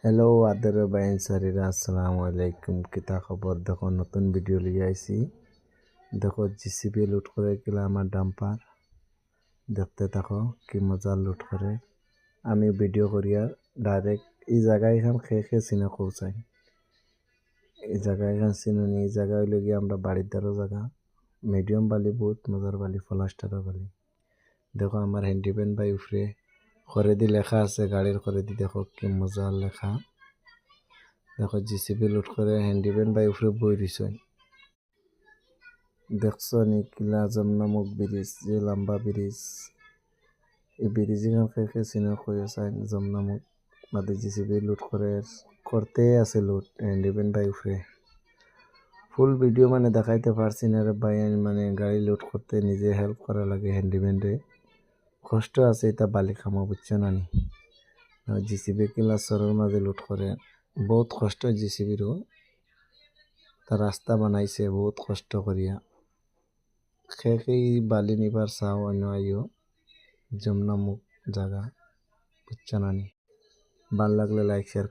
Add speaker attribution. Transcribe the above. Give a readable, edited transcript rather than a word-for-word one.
Speaker 1: hello আদের বাইন সারিরা আসসালামু আলাইকুম কিতা খবর দেখো নতুন ভিডিও লিয়ে আইছি দেখো জিসিবি লুট করে গেলা আমার ডাম্পার দেখতে থাকো কি মজা লুট করে আমি ভিডিও করিয়া ডাইরেক্ট এই জায়গায় এখান খেয়ে চিনে পৌঁছাই এই জায়গায় এখান চিনুনি এই জায়গা হইলে গিয়ে আমরা বাড়ির দ্বারও জায়গা মিডিয়াম বালি বহুত মজার বালি ফলাস্টারও বালি দেখো আমার হ্যান্ডিম্যান বাই উফরে খরেদি লেখা আছে গাড়ির খরেদি দেখো কি মজার লেখা দেখো জিসিবি লুট করে হ্যান্ডিম্যান বাই উপরে বই রইছে দেখছো নি কিলা যমুনামুখ ব্রিজ যে লম্বা ব্রিজ এই ব্রিজ এখান চিনে কই আছে যমুনামুখ মাঝে জিসিবি লুট করে করতে আছে লুট হ্যান্ডিম্যান বাই উপরে ফুল ভিডিও মানে দেখাইতে পারছি না রে ভাই মানে গাড়ি লুট করতে নিজে হেল্প করা লাগে হ্যান্ডিম্যানরে কষ্ট আছে এটা বালি খামো বুঝছো না নি জিসিবি কিলা সরের মাঝে লুট করে বহুত কষ্ট জিসিবিরও তা রাস্তা বানাইছে বহুত কষ্ট করিয়া খেই বালি নিবার চাও অন্য আইও যমুনামুখ জায়গা বুঝছো না নি ভাল লাগলে লাইক শেয়ার